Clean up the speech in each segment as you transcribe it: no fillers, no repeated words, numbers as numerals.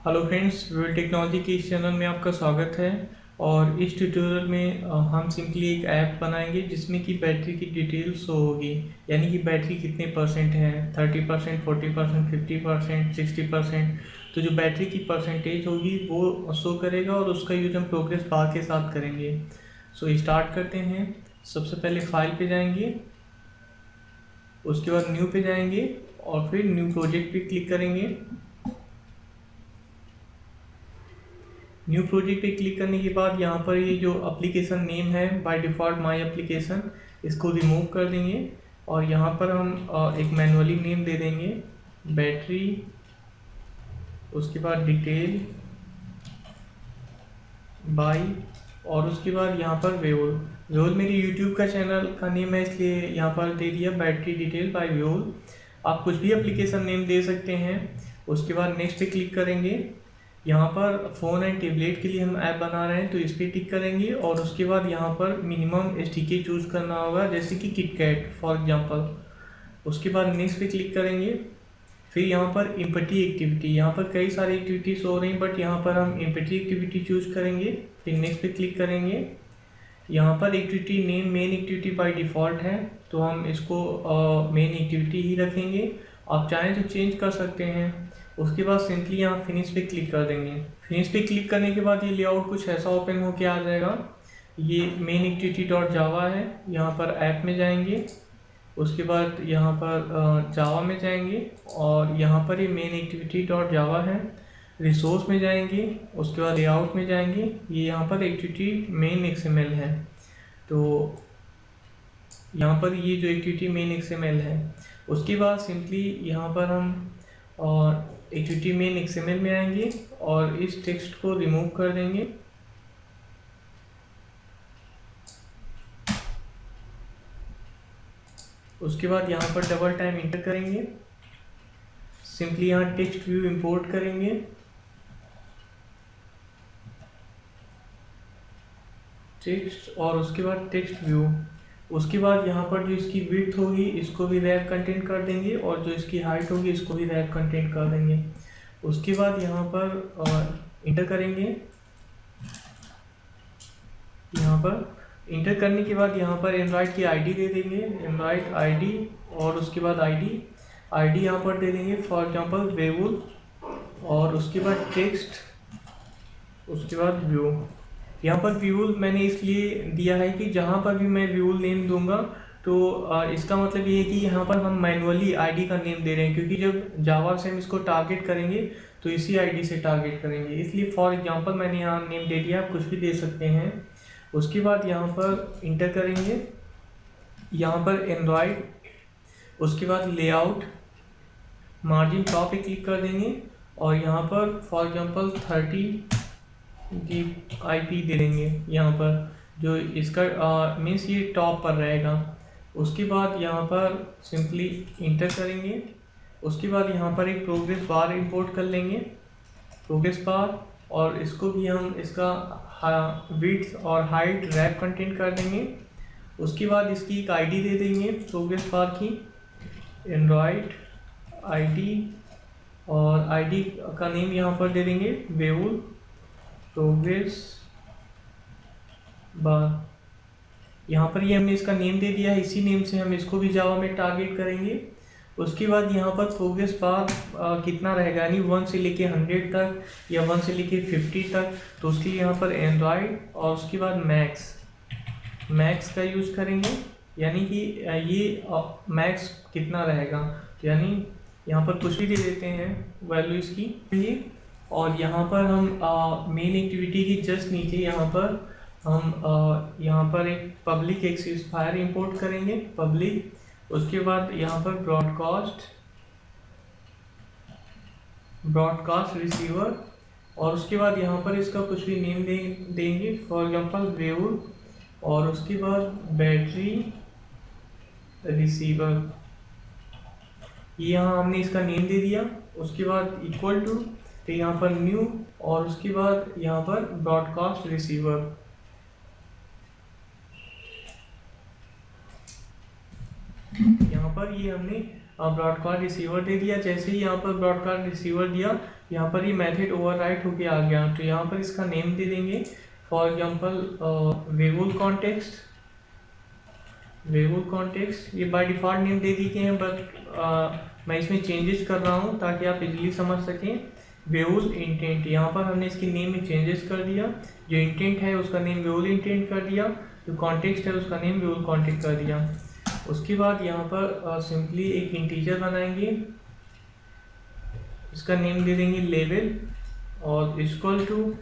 Hello friends, will technology के इस channel में आपका स्वागत है। और इस ट्यूटोरियल में हम सिंपली एक ऐप बनाएंगे जिसमें कि बैटरी की डिटेल शो होगी। यानी कि बैटरी कितने परसेंट है, 30%, 40%, 50%, 60%। तो जो बैटरी की परसेंटेज होगी वो शो करेगा और उसका यूज हम प्रोग्रेस बार के साथ करेंगे। सो स्टार्ट करते हैं। सबसे पहले फाइल पे जाएंगे, उसके बाद न्यू पे जाएंगे और फिर न्यू प्रोजेक्ट पे क्लिक करेंगे। न्यू प्रोजेक्ट पे क्लिक करने के बाद यहाँ पर ये जो एप्लीकेशन नेम है बाय डिफ़ॉल्ट माय एप्लीकेशन, इसको रिमूव कर देंगे और यहाँ पर हम एक मैनुअली नेम दे देंगे बैटरी, उसके बाद डिटेल बाय, और उसके बाद यहाँ पर वेओल मेरी यूट्यूब का चैनल का नेम है इसलिए यहाँ पर दे दिया बैटरी डिटेल बाय वेओल। आप कुछ भी एप्लीकेशन नेम दे सकते हैं। उसके बाद नेक्स्ट पे क्लिक करेंगे। यहाँ पर फ़ोन एंड टेबलेट के लिए हम ऐप बना रहे हैं तो इस पर टिक करेंगे और उसके बाद यहाँ पर मिनिमम SDK चूज़ करना होगा, जैसे कि किटकैट फॉर एग्जांपल। उसके बाद नेक्स्ट पे क्लिक करेंगे। फिर यहाँ पर एम्पटी एक्टिविटी, यहाँ पर कई सारी एक्टिविटीज़ हो रही हैं बट यहाँ पर हम एम्पटी एक्टिविटी चूज़ करेंगे। फिर नेक्स्ट पे क्लिक करेंगे। यहाँ पर activity name main activity by default है तो हम इसको मेन एक्टिविटी ही रखेंगे। आप चाहें तो चेंज कर सकते हैं। उसके बाद सिंपली यहाँ फिनिश पे क्लिक कर देंगे। फिनिश पे क्लिक करने के बाद ये लेआउट कुछ ऐसा ओपन होके आ जाएगा। ये मेन एक्टिविटी डॉट जावा है, यहाँ पर ऐप में जाएंगे, उसके बाद यहाँ पर जावा में जाएंगे और यहाँ पर ये मेन एक्टिविटी डॉट जावा है। रिसोर्स में जाएंगे, उसके बाद लेआउट में जाएंगे, ये यहाँ पर एक्टिविटी मेन XML है। तो यहाँ पर ये जो एक्टिविटी मेन XML है, उसके बाद सिंपली यहाँ पर हम और एक्टिविटी मेन XML में आएंगे और इस टेक्स्ट को रिमूव कर देंगे। उसके बाद यहाँ पर डबल टाइम इंटर करेंगे। सिंपली यहाँ टेक्स्ट व्यू इंपोर्ट करेंगे। टेक्स्ट और उसके बाद टेक्स्ट व्यू। उसके बाद यहाँ पर जो इसकी विड्थ होगी इसको भी रैप कंटेंट कर देंगे और जो इसकी हाइट होगी इसको भी रैप कंटेंट कर देंगे। उसके बाद यहाँ पर इंटर करेंगे। यहाँ पर इंटर करने के बाद यहाँ पर एंड्रॉइड की आईडी दे देंगे, एंड्रॉइड आईडी, और उसके बाद आईडी यहाँ पर दे देंगे फॉर एग्जांपल वेवुल, और उसके बाद टेक्स्ट, उसके बाद व्यू। यहाँ पर व्यूल मैंने इसलिए दिया है कि जहाँ पर भी मैं व्यूल नेम दूंगा तो इसका मतलब ये है कि यहाँ पर हम मैनुअली आईडी का नेम दे रहे हैं, क्योंकि जब जावा से हम इसको टारगेट करेंगे तो इसी आईडी से टारगेट करेंगे, इसलिए फॉर एग्जांपल मैंने यहाँ नेम दे दिया। आप कुछ भी दे सकते हैं। उसके बाद यहाँ पर इंटर करेंगे, यहाँ पर एंड्रॉइड, उसके बाद लेआउट, मार्जिन टॉप पे क्लिक कर देंगे और यहाँ पर फॉर एग्जांपल 30 की IP दे देंगे। यहाँ पर जो इसका मीन्स ये टॉप पर रहेगा। उसके बाद यहाँ पर सिंपली इंटर करेंगे। उसके बाद यहाँ पर एक प्रोग्रेस बार इंपोर्ट कर लेंगे, प्रोग्रेस बार, और इसको भी हम इसका विड्थ और हाइट रैप कंटेंट कर देंगे। उसके बाद इसकी एक ID दे देंगे प्रोग्रेस बार की, एंड्रॉइड ID, और ID का नेम यहाँ पर दे देंगे वेवुल प्रोग्रेस बार। यहाँ पर ये हमने इसका नेम दे दिया है, इसी नेम से हम इसको भी जावा में टारगेट करेंगे। उसके बाद यहाँ पर प्रोग्रेस बार कितना रहेगा, यानी 1 से लेके 100 तक या 1 से लेके 50 तक, तो उसके लिए यहाँ पर एंड्रॉइड और उसके बाद मैक्स का यूज़ करेंगे, यानी कि ये मैक्स कितना रहेगा, यानी यहाँ पर कुछ भी दे देते हैं वैल्यू इसकी। और यहाँ पर हम मेन एक्टिविटी की जस्ट नीचे यहाँ पर हम यहाँ पर एक पब्लिक एक्सिफायर इंपोर्ट करेंगे, पब्लिक। उसके बाद यहाँ पर ब्रॉडकास्ट रिसीवर, और उसके बाद यहाँ पर इसका कुछ भी नेम देंगे, फॉर एग्जांपल वेवुल, और उसके बाद बैटरी रिसीवर, ये यहाँ हमने इसका नेम दे दिया। उसके बाद इक्वल टू, तो यहाँ पर न्यू, और उसके बाद यहाँ पर ब्रॉडकास्ट रिसीवर। यहाँ पर ये हमने ब्रॉडकास्ट रिसीवर दे दिया। जैसे ही यहाँ पर ब्रॉडकास्ट रिसीवर दिया, यहाँ पर ये मेथड ओवरराइट होके आ गया। तो यहाँ पर इसका नेम दे देंगे, फॉर एग्जांपल वेवल कॉन्टेक्स्ट। ये बाय डिफ़ॉल्ट नेम दे दिए हैं, बट मैं इसमें चेंजेस कर रहा हूँ ताकि आप इजीली समझ सकें। वेवल इंटेंट, यहाँ पर हमने इसके नेम में चेंजेस कर दिया। जो इंटेंट है उसका नेम वेवल इंटेंट कर दिया, जो कॉन्टेक्स्ट है उसका नेम वेवल कॉन्टेक्स्ट कर दिया। उसके बाद यहाँ पर सिंपली एक इंटीजर बनाएंगे, इसका नेम दे देंगे लेवल और इक्वल टू।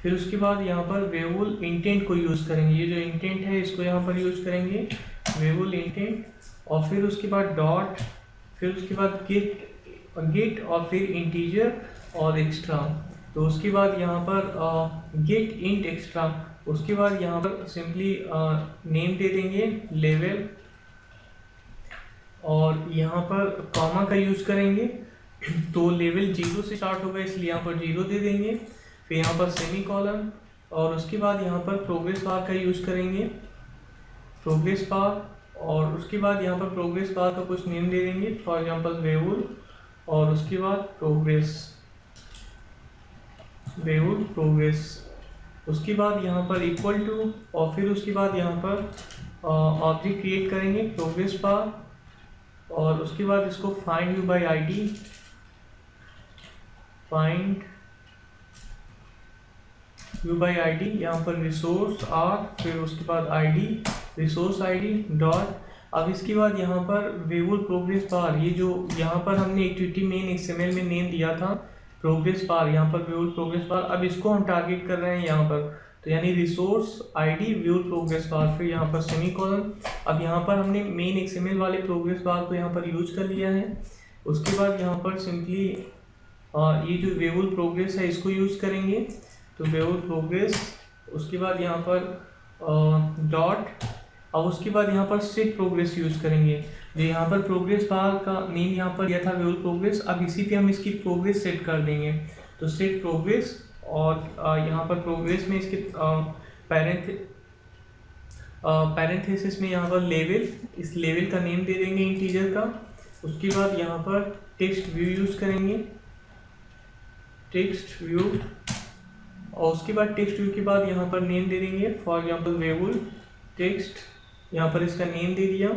फिर उसके बाद यहाँ पर वेवल इंटेंट को यूज़ करेंगे, ये जो इंटेंट है इसको यहाँ पर यूज़ करेंगे, वेवल इंटेंट। और फिर उसके बाद डॉट, फिर उसके बाद गेट और फिर इंटीजर और एक्स्ट्रा। तो उसके बाद यहाँ पर गेट इंट एक्स्ट्रा। उसके बाद यहाँ पर सिंपली नेम दे देंगे लेवल और यहाँ पर कॉमा का यूज़ करेंगे। तो लेवल 0 से स्टार्ट होगा इसलिए यहाँ पर 0 दे देंगे। फिर यहाँ पर सेमी कॉलन और उसके बाद यहाँ पर प्रोग्रेस बार का यूज़ करेंगे, प्रोग्रेस बार। और उसके बाद यहाँ पर प्रोग्रेस बार का कुछ नेम दे देंगे, फॉर एग्जांपल वेवल और उसके बाद वेवल प्रोग्रेस। उसके बाद यहाँ पर इक्वल टू और फिर उसके बाद यहाँ पर ऑब्जेक्ट क्रिएट करेंगे प्रोग्रेस बार और उसके बाद इसको फाइंड यू बाय आईडी, यहाँ पर रिसोर्स आर, फिर उसके बाद आईडी, रिसोर्स आईडी डॉट। अब इसके बाद यहाँ पर वेवल प्रोग्रेस बार, ये जो यहाँ पर हमने एक्टिविटी मेन XML में नेम दिया था प्रोग्रेस बार, यहाँ पर वेवल प्रोग्रेस बार। अब इसको हम टारगेट कर रहे हैं यहाँ पर, तो यानी resource ID Wavell progress bar, फिर यहाँ पर सेमी कॉलन। अब यहाँ पर हमने मेन XML वाले प्रोग्रेस बार को यहाँ पर यूज कर लिया है। उसके बाद यहाँ पर सिंपली ये जो वेवल प्रोग्रेस है इसको यूज करेंगे, तो वेवल प्रोग्रेस। उसके बाद यहाँ पर डॉट, और उसके बाद यहाँ पर सेट प्रोग्रेस यूज करेंगे। जो यहाँ पर प्रोग्रेस बार का नेम यहाँ पर दिया था वेवल प्रोग्रेस, अब इसी पे हम इसकी प्रोग्रेस सेट कर देंगे, तो सेट प्रोग्रेस। और यहाँ पर प्रोग्रेस में इसके पैरेंथेसिस में यहाँ पर लेवल, इस लेवल का नेम दे देंगे इंटीजर का। उसके बाद यहाँ पर टेक्स्ट व्यू यूज करेंगे, टेक्स्ट व्यू। और उसके बाद टेक्स्ट व्यू के बाद यहाँ पर नेम दे देंगे, फॉर एग्जांपल वेवल टेक्स्ट, यहाँ पर इसका नेम दे दिया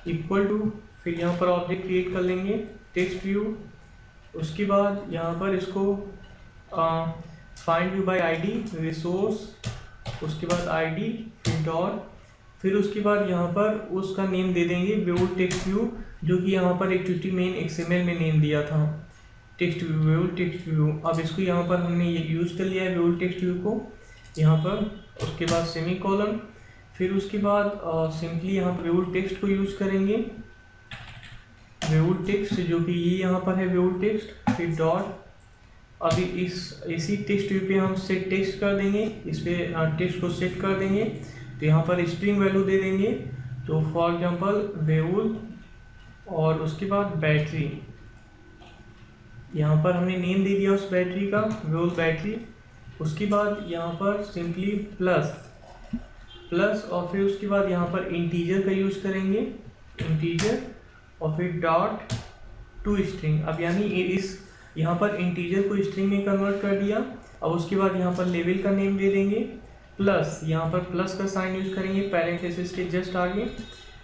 इक्वल टू। फिर यहाँ पर ऑब्जेक्ट क्रिएट कर लेंगे टेक्स्ट व्यू। उसके बाद यहाँ पर इसको find view bye ID, resource, उसके बाद आईडी, फिर डॉट। फिर उसके बाद यहाँ पर उसका नेम दे देंगे वेवल टेक्स्ट व्यू, जो कि यहाँ पर एक्टिविटी मेन XML में नेम दिया था text view, Wavell text view. अब इसको यहाँ पर हमने ये यूज़ कर लिया है वेवल टेक्स्ट व्यू को यहाँ पर। उसके बाद सेमी कॉलन, फिर उसके बाद सिंपली यहाँ पर वेवल टेक्स्ट को यूज़ करेंगे, वेवल टेक्स्ट जो कि ये यहाँ पर है वेवल टेक्स्ट, फिर डॉट। अभी इसी टेक्स्ट व्यू पे हम सेट टेक्स्ट कर देंगे, इस पे टेक्स्ट को सेट कर देंगे। तो यहाँ पर स्ट्रिंग वैल्यू दे देंगे, तो फॉर एग्जांपल वेवल और उसके बाद बैटरी। यहाँ पर हमने नेम दे दिया उस बैटरी का, वेवल बैटरी। उसके बाद यहाँ पर सिंपली प्लस और फिर उसके बाद यहाँ पर इंटीजर का यूज़ करेंगे, इंटीजर और फिर डॉट टू स्ट्रिंग। अब यानी इस यहाँ पर इंटीजर को स्ट्रिंग में कन्वर्ट कर दिया। अब उसके बाद यहाँ पर लेवल का नेम दे देंगे प्लस, यहाँ पर प्लस का साइन यूज़ करेंगे पैरेंथेसिस के जस्ट आगे,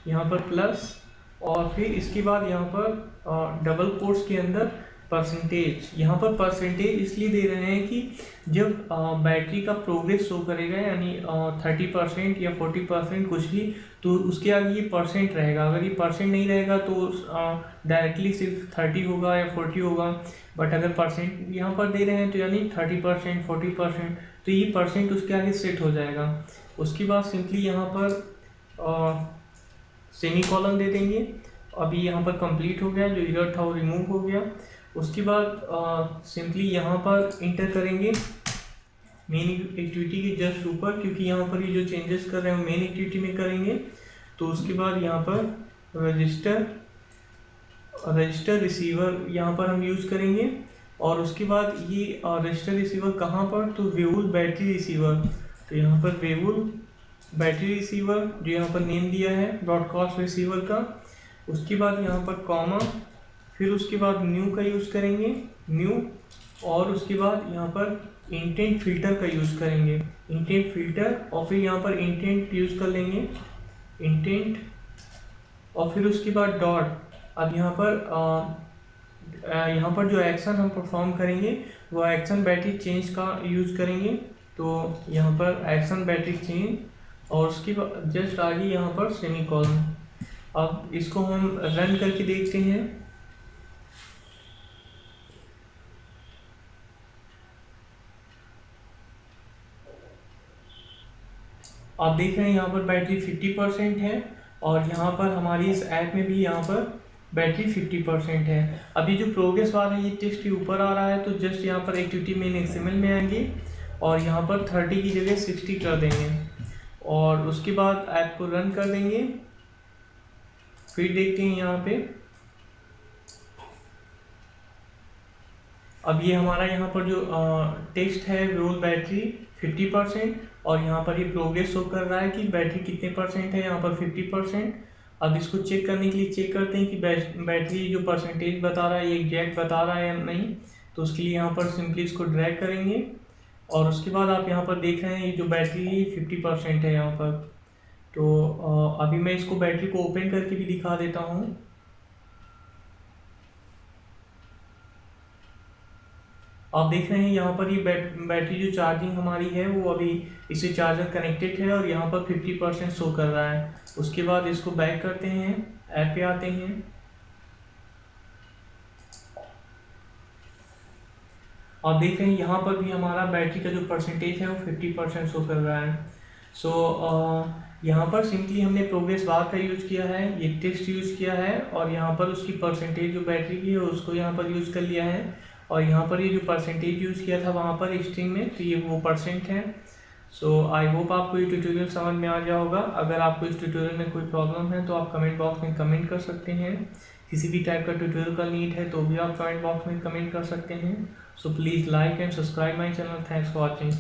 यहाँ पर प्लस। और फिर इसके बाद यहाँ पर डबल कोट्स के अंदर परसेंटेज। यहाँ पर परसेंटेज इसलिए दे रहे हैं कि जब बैटरी का प्रोग्रेस शो करेगा, यानी 30% या 40% कुछ भी, तो उसके आगे ये परसेंट रहेगा। अगर ये परसेंट नहीं रहेगा तो डायरेक्टली सिर्फ 30 होगा या 40 होगा। बट अगर परसेंट यहाँ पर दे रहे हैं तो यानी 30%, 40%, तो ये परसेंट उसके आगे सेट हो जाएगा। उसके बाद सिंपली यहाँ पर सेमी कॉलन दे देंगे। अभी यहाँ पर कंप्लीट हो गया, जो एरर था वो रिमूव हो गया। उसके बाद सिंपली यहाँ पर इंटर करेंगे मेन एक्टिविटी के जस्ट ऊपर, क्योंकि यहाँ पर ये जो चेंजेस कर रहे हैं वो मेन एक्टिविटी में करेंगे। तो उसके बाद यहाँ पर रजिस्टर रिसीवर यहाँ पर हम यूज़ करेंगे। और उसके बाद ये रजिस्टर रिसीवर कहाँ पर, तो वेवल बैटरी रिसीवर। तो यहाँ पर वेवल बैटरी रिसीवर जो यहाँ पर नेम दिया है ब्रॉडकास्ट रिसीवर का। उसके बाद यहाँ पर कॉमा फिर उसके बाद न्यू का यूज़ करेंगे, न्यू, और उसके बाद यहाँ पर इंटेंट फिल्टर का यूज़ करेंगे, इंटेंट फिल्टर, और फिर यहाँ पर इंटेंट यूज़ कर लेंगे, इंटेंट, और फिर उसके बाद डॉट। अब यहाँ पर जो एक्शन हम परफॉर्म करेंगे वो एक्शन बैटरी चेंज का यूज़ करेंगे। तो यहाँ पर एक्शन बैटरी चेंज, और उसके बाद जस्ट आगे यहाँ पर सेमीकोलन। अब इसको हम रन करके देखते हैं। आप देख रहे हैं यहाँ पर बैटरी 50% है, और यहाँ पर हमारी इस ऐप में भी यहाँ पर बैटरी 50% है। अभी जो प्रोग्रेस बार है ये टेक्स्ट के ऊपर आ रहा है, तो जस्ट यहाँ पर एक्टिविटी मेन एक्सएमएल में आएंगे और यहाँ पर 30 की जगह 60 कर देंगे, और उसके बाद ऐप को रन कर देंगे। फिर देखते हैं यहाँ पे, अब ये हमारा यहाँ पर जो टेक्स्ट है वेओल बैटरी 50%, और यहाँ पर ये प्रोग्रेस शो कर रहा है कि बैटरी कितने परसेंट है, यहाँ पर 50%। अब इसको चेक करने के लिए चेक करते हैं कि बैटरी जो परसेंटेज बता रहा है ये एग्जैक्ट बता रहा है या नहीं। तो उसके लिए यहाँ पर सिंपली इसको ड्रैग करेंगे, और उसके बाद आप यहाँ पर देख रहे हैं ये जो बैटरी है 50% है यहाँ पर। तो अभी मैं इसको बैटरी को ओपन करके भी दिखा देता हूँ। आप देख रहे हैं यहाँ पर ये बैटरी जो चार्जिंग हमारी है वो अभी इसे चार्जर कनेक्टेड है, और यहाँ पर 50% शो कर रहा है। उसके बाद इसको बैक करते हैं, ऐप पे आते हैं। आप देख रहे हैं यहाँ पर भी हमारा बैटरी का जो परसेंटेज है वो 50% शो कर रहा है। यहाँ पर सिंपली हमने प्रोग्रेस बार का यूज़ किया है, ये टेक्स्ट यूज़ किया है, और यहाँ पर उसकी परसेंटेज जो बैटरी की है उसको यहाँ पर यूज़ कर लिया है, और यहाँ पर ये जो परसेंटेज यूज़ किया था वहाँ पर स्ट्रिंग में, तो ये वो परसेंट है। सो आई होप आपको ये ट्यूटोरियल समझ में आ गया होगा। अगर आपको इस ट्यूटोरियल में कोई प्रॉब्लम है तो आप कमेंट बॉक्स में कमेंट कर सकते हैं। किसी भी टाइप का ट्यूटोरियल का नीड है तो भी आप कमेंट बॉक्स में कमेंट कर सकते हैं। So please like and subscribe my channel. Thanks for watching.